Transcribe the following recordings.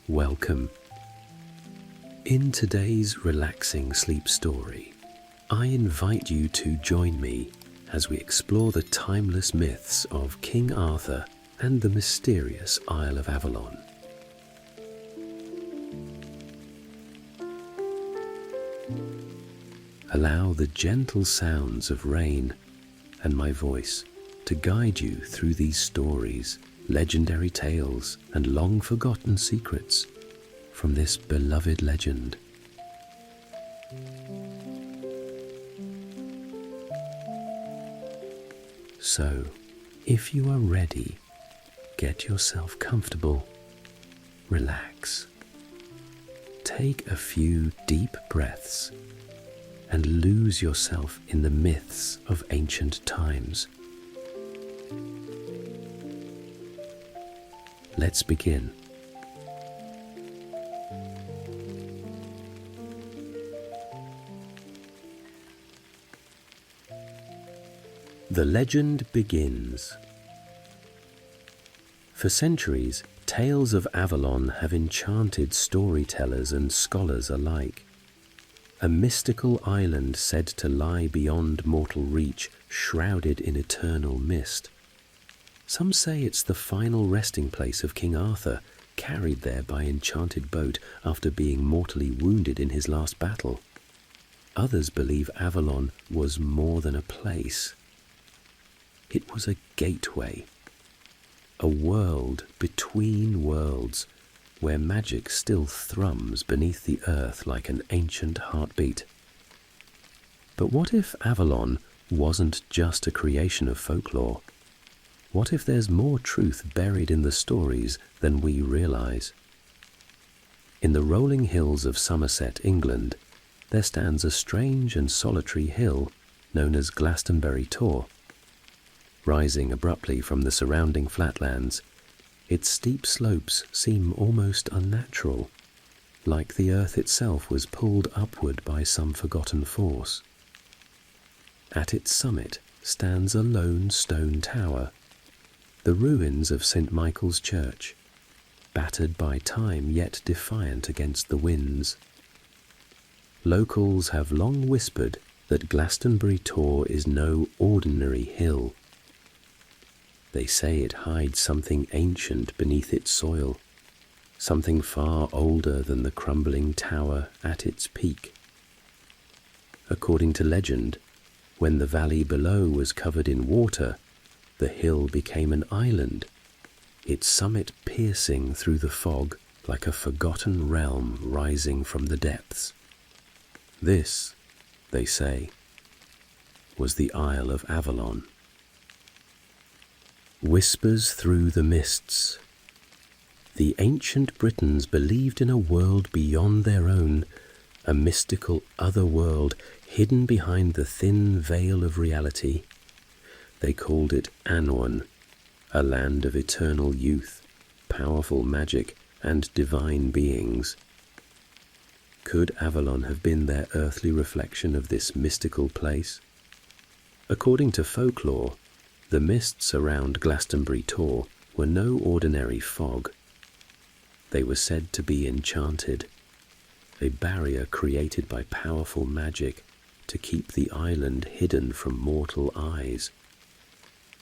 welcome. In today's relaxing sleep story, I invite you to join me as we explore the timeless myths of King Arthur and the mysterious Isle of Avalon. Allow the gentle sounds of rain and my voice to guide you through these stories, legendary tales, and long-forgotten secrets from this beloved legend. So, if you are ready, get yourself comfortable, relax, take a few deep breaths, and lose yourself in the myths of ancient times. Let's begin. The legend begins. For centuries, tales of Avalon have enchanted storytellers and scholars alike. A mystical island said to lie beyond mortal reach, shrouded in eternal mist. Some say it's the final resting place of King Arthur, carried there by enchanted boat after being mortally wounded in his last battle. Others believe Avalon was more than a place. It was a gateway, a world between worlds, where magic still thrums beneath the earth like an ancient heartbeat. But what if Avalon wasn't just a creation of folklore? What if there's more truth buried in the stories than we realize? In the rolling hills of Somerset, England, there stands a strange and solitary hill known as Glastonbury Tor. Rising abruptly from the surrounding flatlands, its steep slopes seem almost unnatural, like the earth itself was pulled upward by some forgotten force. At its summit stands a lone stone tower, the ruins of St. Michael's Church, battered by time yet defiant against the winds. Locals have long whispered that Glastonbury Tor is no ordinary hill. They say it hides something ancient beneath its soil, something far older than the crumbling tower at its peak. According to legend, when the valley below was covered in water, the hill became an island, its summit piercing through the fog like a forgotten realm rising from the depths. This, they say, was the Isle of Avalon. Whispers through the mists. The ancient Britons believed in a world beyond their own, a mystical other world hidden behind the thin veil of reality. They called it Anwen, a land of eternal youth, powerful magic, and divine beings. Could Avalon have been their earthly reflection of this mystical place? According to folklore, the mists around Glastonbury Tor were no ordinary fog. They were said to be enchanted, a barrier created by powerful magic to keep the island hidden from mortal eyes.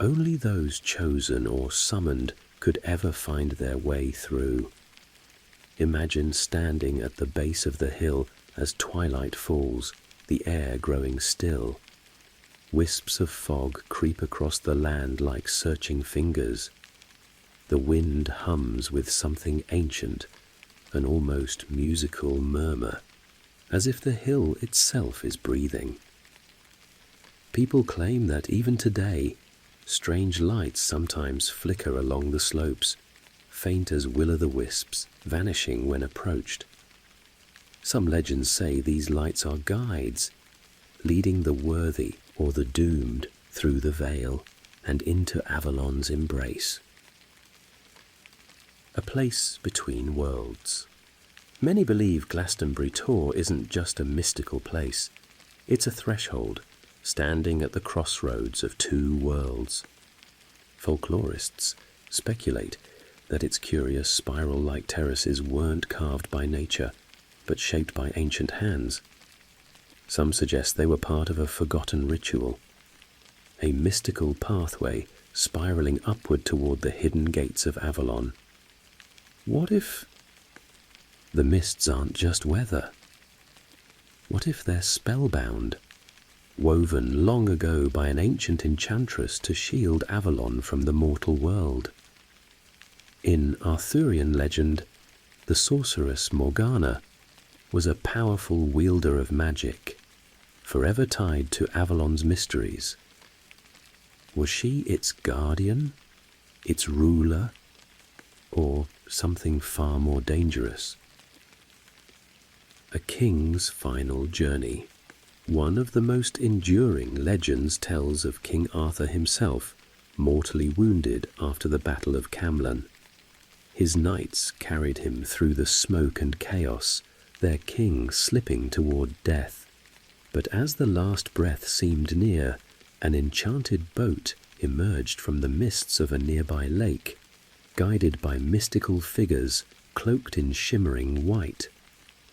Only those chosen or summoned could ever find their way through. Imagine standing at the base of the hill as twilight falls, the air growing still. Wisps of fog creep across the land like searching fingers. The wind hums with something ancient, an almost musical murmur, as if the hill itself is breathing. People claim that even today, strange lights sometimes flicker along the slopes, faint as will-o'-the-wisps, vanishing when approached. Some legends say these lights are guides, leading the worthy or the doomed through the veil and into Avalon's embrace. A place between worlds. Many believe Glastonbury Tor isn't just a mystical place. It's a threshold, standing at the crossroads of two worlds. Folklorists speculate that its curious spiral-like terraces weren't carved by nature, but shaped by ancient hands. Some suggest they were part of a forgotten ritual, a mystical pathway spiraling upward toward the hidden gates of Avalon. What if the mists aren't just weather? What if they're spellbound, woven long ago by an ancient enchantress to shield Avalon from the mortal world? In Arthurian legend, the sorceress Morgana was a powerful wielder of magic, forever tied to Avalon's mysteries. Was she its guardian, its ruler, or something far more dangerous? A king's final journey. One of the most enduring legends tells of King Arthur himself, mortally wounded after the Battle of Camlan. His knights carried him through the smoke and chaos, their king slipping toward death. But as the last breath seemed near, an enchanted boat emerged from the mists of a nearby lake, guided by mystical figures cloaked in shimmering white.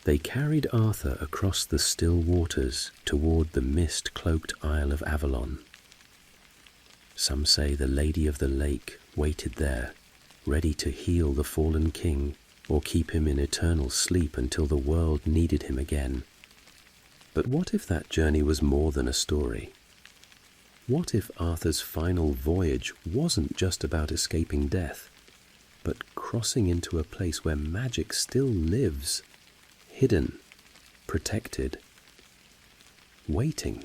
They carried Arthur across the still waters toward the mist-cloaked Isle of Avalon. Some say the Lady of the Lake waited there, ready to heal the fallen king or keep him in eternal sleep until the world needed him again. But what if that journey was more than a story? What if Arthur's final voyage wasn't just about escaping death, but crossing into a place where magic still lives, hidden, protected, waiting?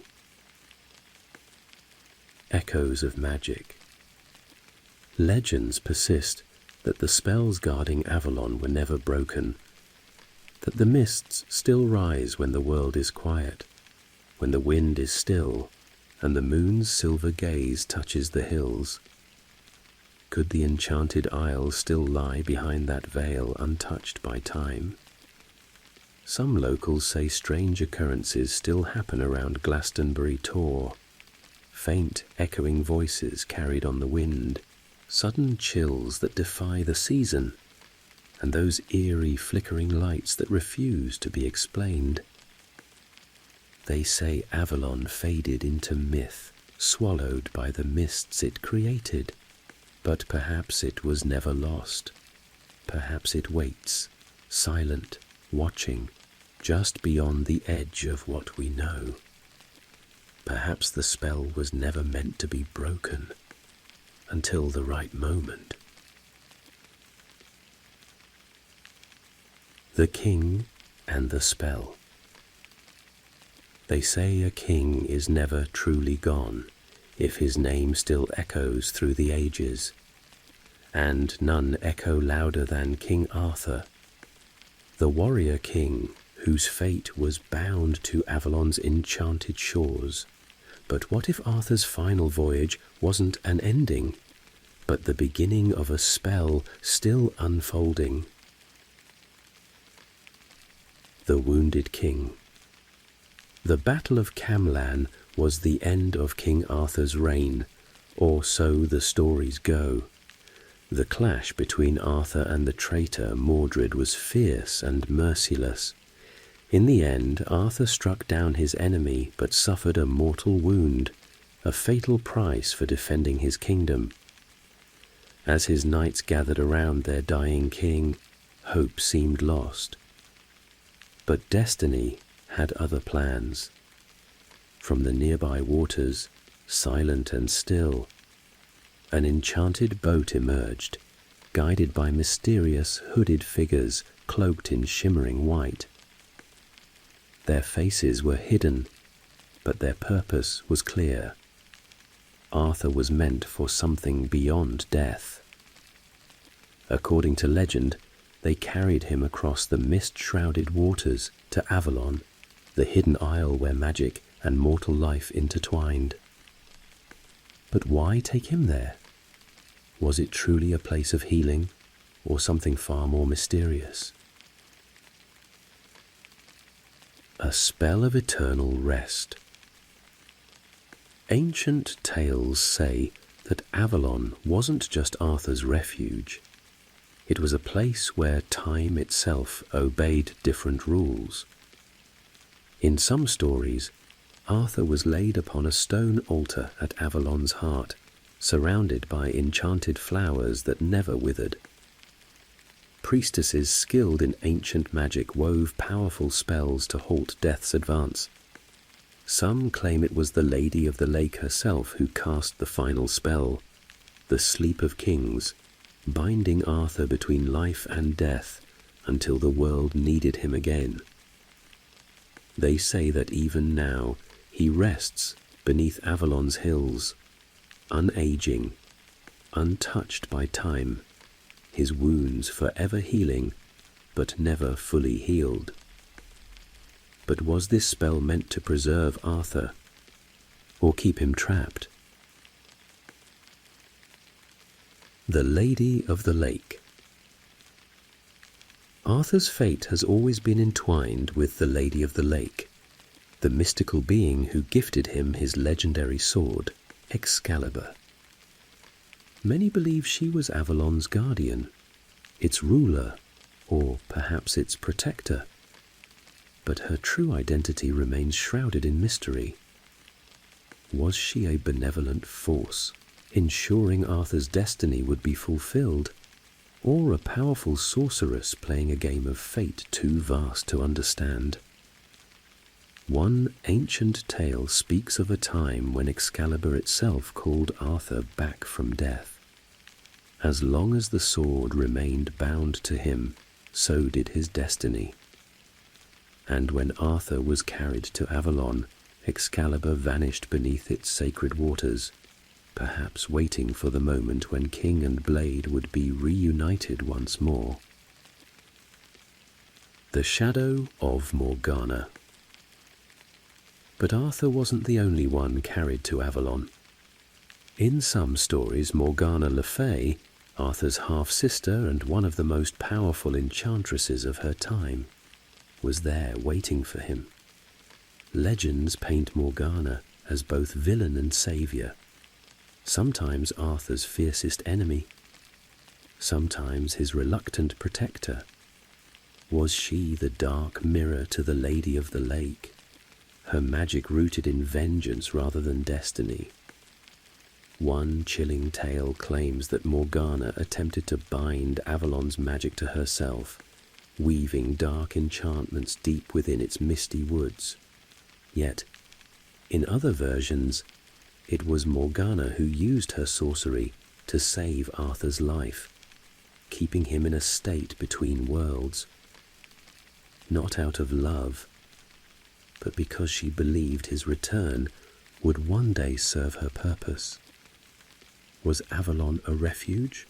Echoes of magic. Legends persist that the spells guarding Avalon were never broken, that the mists still rise when the world is quiet, when the wind is still, and the moon's silver gaze touches the hills. Could the enchanted isle still lie behind that veil untouched by time? Some locals say strange occurrences still happen around Glastonbury Tor. Faint, echoing voices carried on the wind, sudden chills that defy the season, and those eerie flickering lights that refuse to be explained. They say Avalon faded into myth, swallowed by the mists it created. But perhaps it was never lost. Perhaps it waits, silent, watching, just beyond the edge of what we know. Perhaps the spell was never meant to be broken until the right moment. The King and the Spell. They say a king is never truly gone if his name still echoes through the ages, and none echo louder than King Arthur, the warrior king whose fate was bound to Avalon's enchanted shores. But what if Arthur's final voyage wasn't an ending, but the beginning of a spell still unfolding? The Wounded King. The Battle of Camlan was the end of King Arthur's reign, or so the stories go. The clash between Arthur and the traitor Mordred was fierce and merciless. In the end, Arthur struck down his enemy but suffered a mortal wound, a fatal price for defending his kingdom. As his knights gathered around their dying king, hope seemed lost. But destiny had other plans. From the nearby waters, silent and still, an enchanted boat emerged, guided by mysterious hooded figures cloaked in shimmering white. Their faces were hidden, but their purpose was clear. Arthur was meant for something beyond death. According to legend, they carried him across the mist-shrouded waters to Avalon, the hidden isle where magic and mortal life intertwined. But why take him there? Was it truly a place of healing, or something far more mysterious? A spell of eternal rest. Ancient tales say that Avalon wasn't just Arthur's refuge. It was a place where time itself obeyed different rules. In some stories, Arthur was laid upon a stone altar at Avalon's heart, surrounded by enchanted flowers that never withered. Priestesses skilled in ancient magic wove powerful spells to halt death's advance. Some claim it was the Lady of the Lake herself who cast the final spell, the Sleep of Kings, binding Arthur between life and death until the world needed him again. They say that even now he rests beneath Avalon's hills, unaging, untouched by time, his wounds forever healing, but never fully healed. But was this spell meant to preserve Arthur, or keep him trapped? The Lady of the Lake. Arthur's fate has always been entwined with the Lady of the Lake, the mystical being who gifted him his legendary sword, Excalibur. Many believe she was Avalon's guardian, its ruler, or perhaps its protector. But her true identity remains shrouded in mystery. Was she a benevolent force, ensuring Arthur's destiny would be fulfilled, or a powerful sorceress playing a game of fate too vast to understand? One ancient tale speaks of a time when Excalibur itself called Arthur back from death. As long as the sword remained bound to him, so did his destiny. And when Arthur was carried to Avalon, Excalibur vanished beneath its sacred waters, perhaps waiting for the moment when king and blade would be reunited once more. The Shadow of Morgana. But Arthur wasn't the only one carried to Avalon. In some stories, Morgana Le Fay, Arthur's half-sister and one of the most powerful enchantresses of her time, was there waiting for him. Legends paint Morgana as both villain and saviour, sometimes Arthur's fiercest enemy, sometimes his reluctant protector. Was she the dark mirror to the Lady of the Lake, her magic rooted in vengeance rather than destiny? One chilling tale claims that Morgana attempted to bind Avalon's magic to herself, weaving dark enchantments deep within its misty woods. Yet, in other versions, it was Morgana who used her sorcery to save Arthur's life, keeping him in a state between worlds, not out of love, but because she believed his return would one day serve her purpose. Was Avalon a refuge,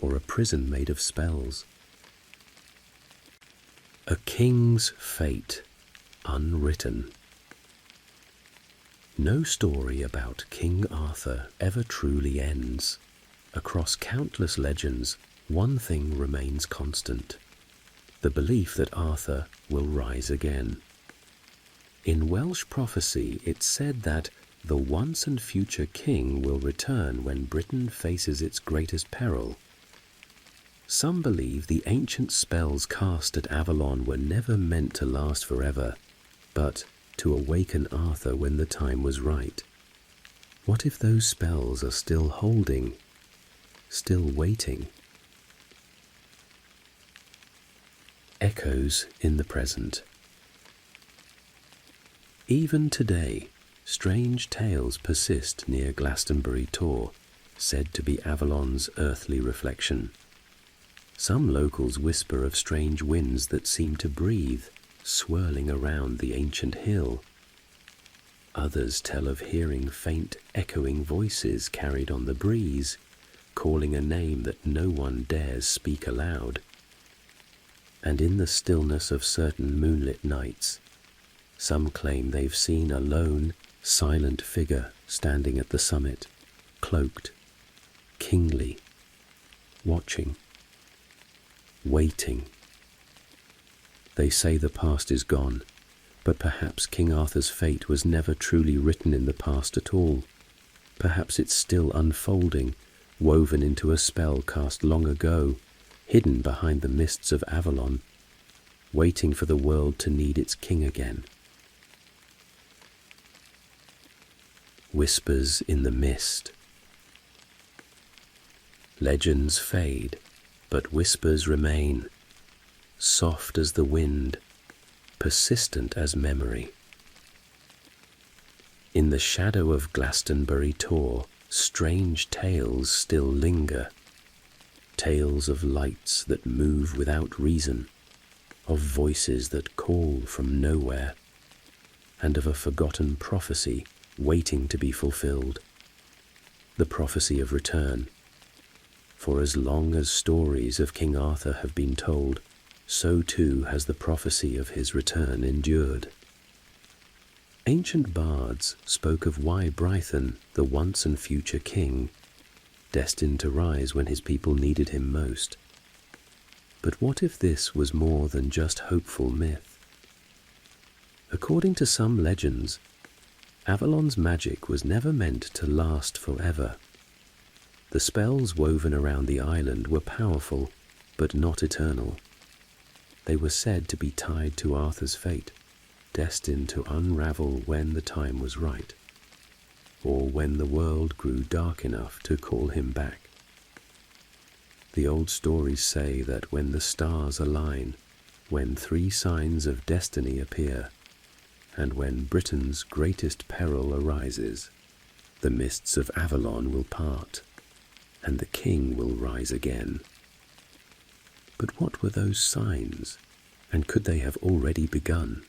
or a prison made of spells? A king's fate, unwritten. No story about King Arthur ever truly ends. Across countless legends, one thing remains constant: the belief that Arthur will rise again. In Welsh prophecy, it's said that the once and future king will return when Britain faces its greatest peril. Some believe the ancient spells cast at Avalon were never meant to last forever, but to awaken Arthur when the time was right. What if those spells are still holding, still waiting? Echoes in the present. Even today, strange tales persist near Glastonbury Tor, said to be Avalon's earthly reflection. Some locals whisper of strange winds that seem to breathe, swirling around the ancient hill. Others tell of hearing faint, echoing voices carried on the breeze, calling a name that no one dares speak aloud. And in the stillness of certain moonlit nights, some claim they've seen a lone, silent figure standing at the summit, cloaked, kingly, watching, waiting. They say the past is gone, but perhaps King Arthur's fate was never truly written in the past at all. Perhaps it's still unfolding, woven into a spell cast long ago, hidden behind the mists of Avalon, waiting for the world to need its king again. Whispers in the mist. Legends fade, but whispers remain, soft as the wind, persistent as memory. In the shadow of Glastonbury Tor, strange tales still linger, tales of lights that move without reason, of voices that call from nowhere, and of a forgotten prophecy waiting to be fulfilled, the prophecy of return. For as long as stories of King Arthur have been told, so too has the prophecy of his return endured. Ancient bards spoke of why Brython, the once and future king, destined to rise when his people needed him most. But what if this was more than just hopeful myth? According to some legends, Avalon's magic was never meant to last forever. The spells woven around the island were powerful, but not eternal. They were said to be tied to Arthur's fate, destined to unravel when the time was right, or when the world grew dark enough to call him back. The old stories say that when the stars align, when 3 signs of destiny appear, and when Britain's greatest peril arises, the mists of Avalon will part, and the king will rise again. But what were those signs, and could they have already begun?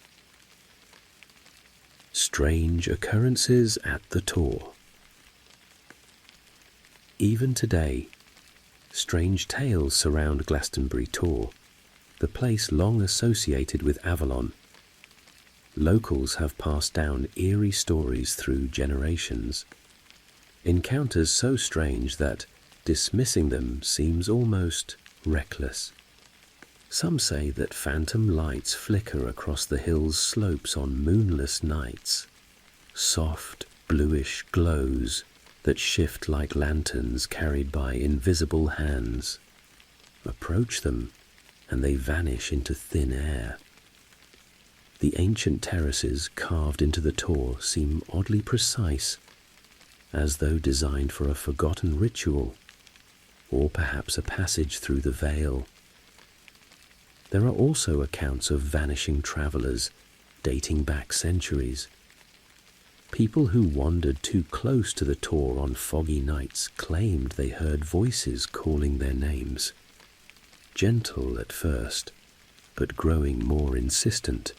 Strange occurrences at the Tor. Even today, strange tales surround Glastonbury Tor, the place long associated with Avalon. Locals have passed down eerie stories through generations, encounters so strange that dismissing them seems almost reckless. Some say that phantom lights flicker across the hill's slopes on moonless nights, soft, bluish glows that shift like lanterns carried by invisible hands. Approach them, and they vanish into thin air. The ancient terraces carved into the Tor seem oddly precise, as though designed for a forgotten ritual, or perhaps a passage through the veil. There are also accounts of vanishing travellers, dating back centuries. People who wandered too close to the Tor on foggy nights claimed they heard voices calling their names, gentle at first, but growing more insistent.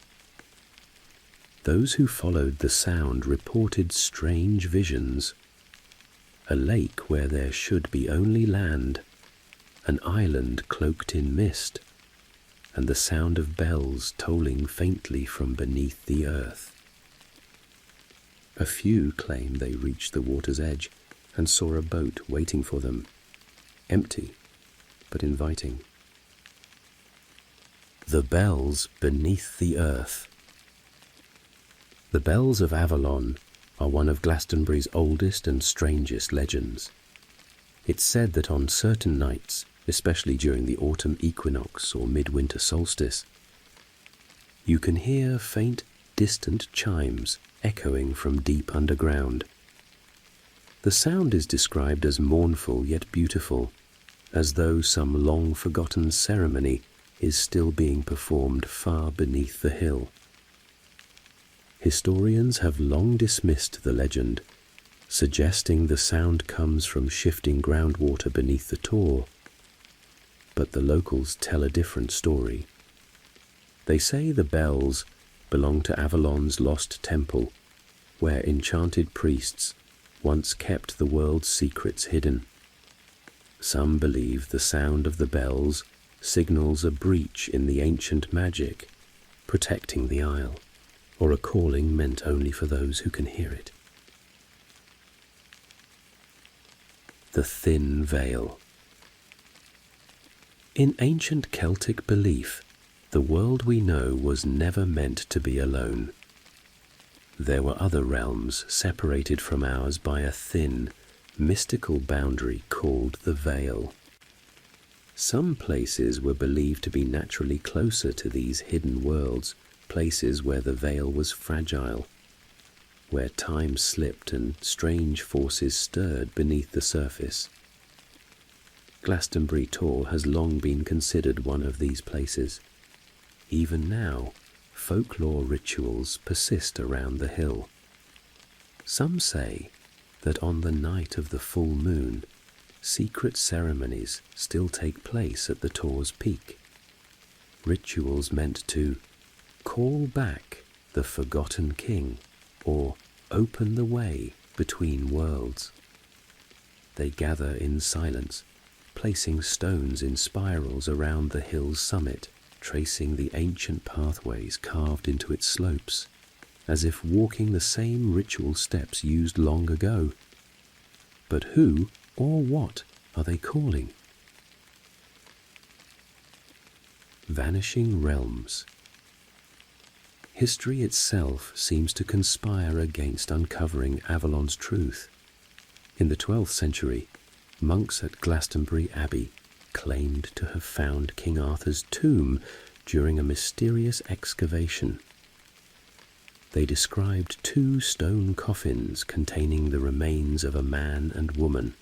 Those who followed the sound reported strange visions: a lake where there should be only land, an island cloaked in mist, and the sound of bells tolling faintly from beneath the earth. A few claim they reached the water's edge and saw a boat waiting for them, empty but inviting. The bells beneath the earth. The bells of Avalon are one of Glastonbury's oldest and strangest legends. It's said that on certain nights, especially during the autumn equinox or midwinter solstice, you can hear faint, distant chimes echoing from deep underground. The sound is described as mournful yet beautiful, as though some long-forgotten ceremony is still being performed far beneath the hill. Historians have long dismissed the legend, suggesting the sound comes from shifting groundwater beneath the Tor, but the locals tell a different story. They say the bells belong to Avalon's lost temple, where enchanted priests once kept the world's secrets hidden. Some believe the sound of the bells signals a breach in the ancient magic, protecting the isle, or a calling meant only for those who can hear it. The thin veil. In ancient Celtic belief, the world we know was never meant to be alone. There were other realms separated from ours by a thin, mystical boundary called the veil. Some places were believed to be naturally closer to these hidden worlds, places where the veil was fragile, where time slipped and strange forces stirred beneath the surface. Glastonbury Tor has long been considered one of these places. Even now, folklore rituals persist around the hill. Some say that on the night of the full moon, secret ceremonies still take place at the Tor's peak. Rituals meant to call back the forgotten king or open the way between worlds. They gather in silence, placing stones in spirals around the hill's summit, tracing the ancient pathways carved into its slopes, as if walking the same ritual steps used long ago. But who or what are they calling? Vanishing realms. History itself seems to conspire against uncovering Avalon's truth. In the 12th century, monks at Glastonbury Abbey claimed to have found King Arthur's tomb during a mysterious excavation. They described 2 stone coffins containing the remains of a man and woman.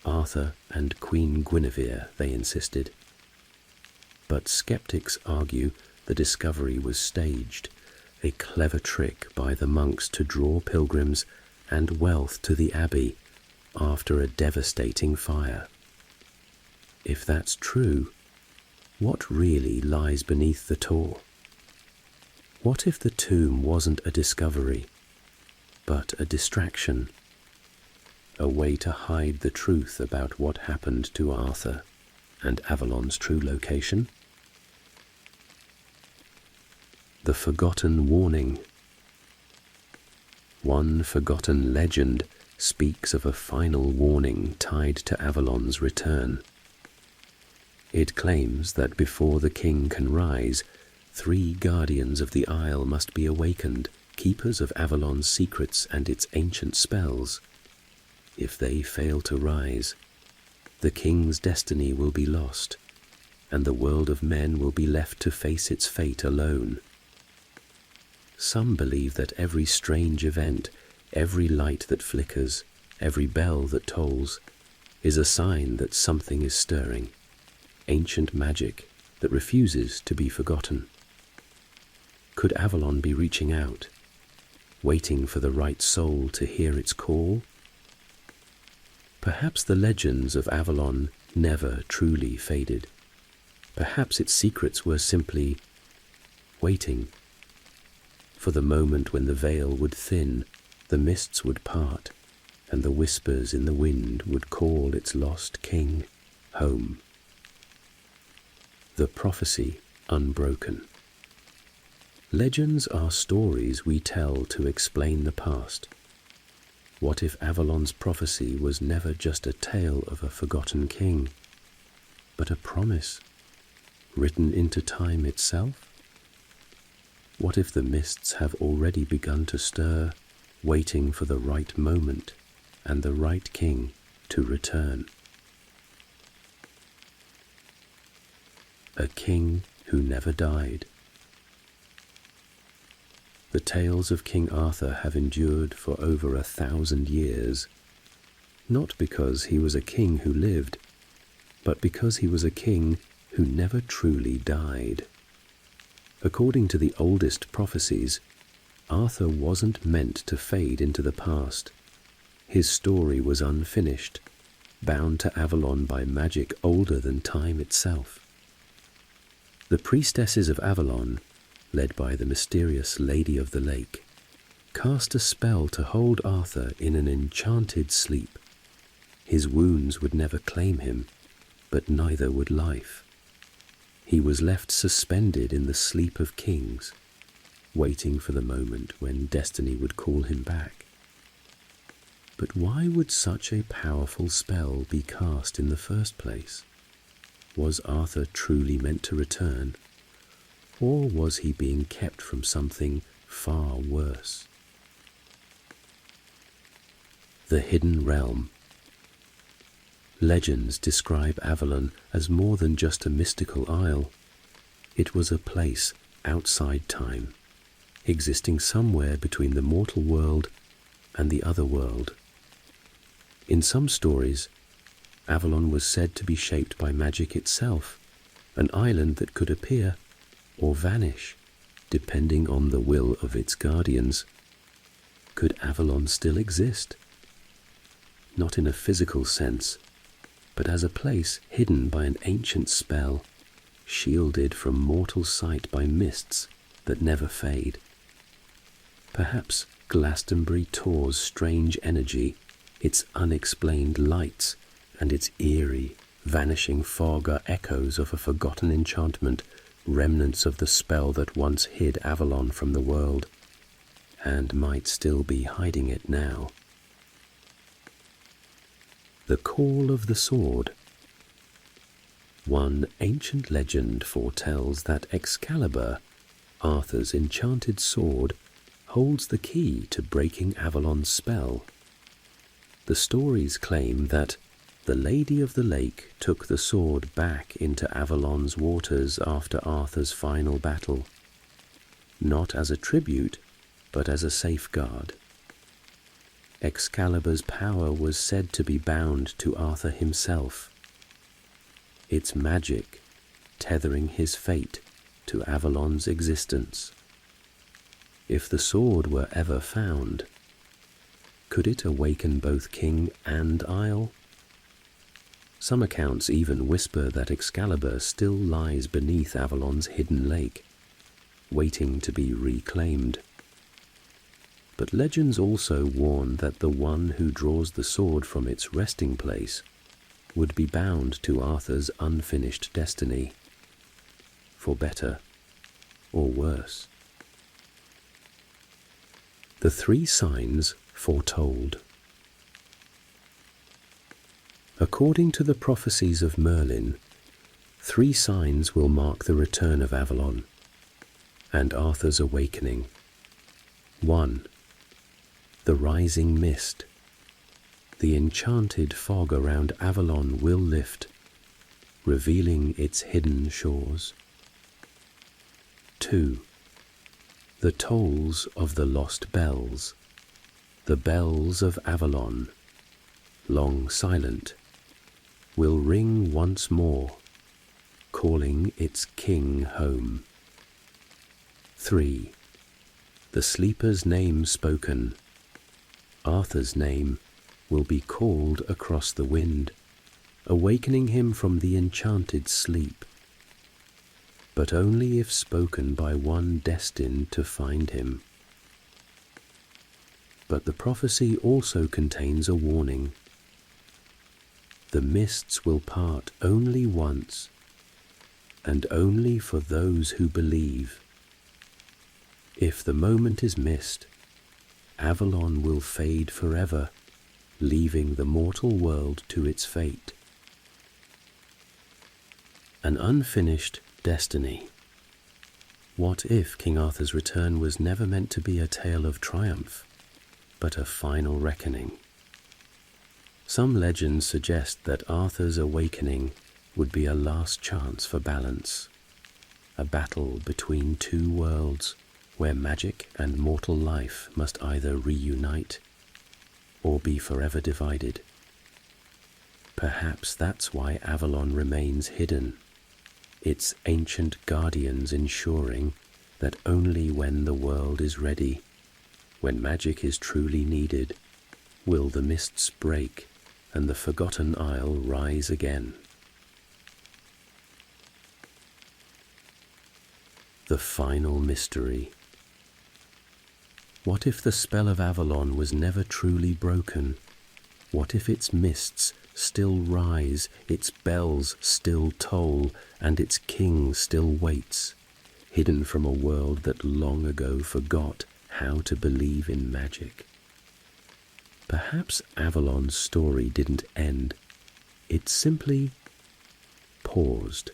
Arthur and Queen Guinevere, they insisted. But skeptics argue the discovery was staged, a clever trick by the monks to draw pilgrims and wealth to the abbey after a devastating fire. If that's true, what really lies beneath the Tor? What if the tomb wasn't a discovery, but a distraction? A way to hide the truth about what happened to Arthur and Avalon's true location? The Forgotten Warning. One forgotten legend speaks of a final warning tied to Avalon's return. It claims that before the king can rise, 3 guardians of the Isle must be awakened, keepers of Avalon's secrets and its ancient spells. If they fail to rise, the king's destiny will be lost, and the world of men will be left to face its fate alone. Some believe that every strange event, every light that flickers, every bell that tolls, is a sign that something is stirring, ancient magic that refuses to be forgotten. Could Avalon be reaching out, waiting for the right soul to hear its call? Perhaps the legends of Avalon never truly faded. Perhaps its secrets were simply waiting for the moment when the veil would thin, the mists would part, and the whispers in the wind would call its lost king home. The prophecy unbroken. Legends are stories we tell to explain the past. What if Avalon's prophecy was never just a tale of a forgotten king, but a promise written into time itself? What if the mists have already begun to stir, waiting for the right moment and the right king to return? A king who never died. The tales of King Arthur have endured for over 1,000 years, not because he was a king who lived, but because he was a king who never truly died. According to the oldest prophecies, Arthur wasn't meant to fade into the past. His story was unfinished, bound to Avalon by magic older than time itself. The priestesses of Avalon, led by the mysterious Lady of the Lake, cast a spell to hold Arthur in an enchanted sleep. His wounds would never claim him, but neither would life. He was left suspended in the sleep of kings, waiting for the moment when destiny would call him back. But why would such a powerful spell be cast in the first place? Was Arthur truly meant to return? Or was he being kept from something far worse? The Hidden Realm. Legends describe Avalon as more than just a mystical isle. It was a place outside time, existing somewhere between the mortal world and the other world. In some stories, Avalon was said to be shaped by magic itself, an island that could appear or vanish, depending on the will of its guardians. Could Avalon still exist? Not in a physical sense, but as a place hidden by an ancient spell, shielded from mortal sight by mists that never fade. Perhaps Glastonbury Tor's strange energy, its unexplained lights, and its eerie, vanishing fog are echoes of a forgotten enchantment, remnants of the spell that once hid Avalon from the world, and might still be hiding it now. The Call of the Sword. One ancient legend foretells that Excalibur, Arthur's enchanted sword, holds the key to breaking Avalon's spell. The stories claim that the Lady of the Lake took the sword back into Avalon's waters after Arthur's final battle, not as a tribute, but as a safeguard. Excalibur's power was said to be bound to Arthur himself, its magic tethering his fate to Avalon's existence. If the sword were ever found, could it awaken both king and isle? Some accounts even whisper that Excalibur still lies beneath Avalon's hidden lake, waiting to be reclaimed. But legends also warn that the one who draws the sword from its resting place would be bound to Arthur's unfinished destiny, for better or worse. The three signs foretold. According to the prophecies of Merlin, 3 signs will mark the return of Avalon and Arthur's awakening. 1. The rising mist. The enchanted fog around Avalon will lift, revealing its hidden shores. 2. The tolls of the lost bells. The bells of Avalon, long silent, will ring once more, calling its king home. 3. The sleeper's name spoken. Arthur's name will be called across the wind, awakening him from the enchanted sleep, but only if spoken by one destined to find him. But the prophecy also contains a warning. The mists will part only once, and only for those who believe. If the moment is missed, Avalon will fade forever, leaving the mortal world to its fate. An unfinished destiny. What if King Arthur's return was never meant to be a tale of triumph, but a final reckoning? Some legends suggest that Arthur's awakening would be a last chance for balance, a battle between 2 worlds where magic and mortal life must either reunite or be forever divided. Perhaps that's why Avalon remains hidden, its ancient guardians ensuring that only when the world is ready, when magic is truly needed, will the mists break and the forgotten isle rise again. The final mystery. What if the spell of Avalon was never truly broken? What if its mists still rise, its bells still toll, and its king still waits, hidden from a world that long ago forgot how to believe in magic? Perhaps Avalon's story didn't end. It simply paused,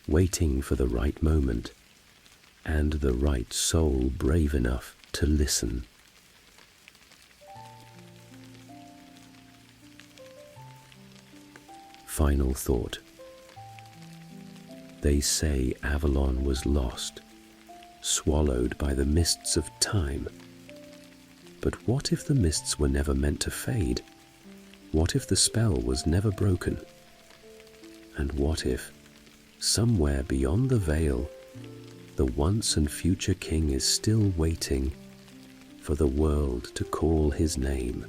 waiting for the right moment, and the right soul brave enough to listen. Final thought. They say Avalon was lost, swallowed by the mists of time. But what if the mists were never meant to fade? What if the spell was never broken? And what if, somewhere beyond the veil, the once and future king is still waiting for the world to call his name?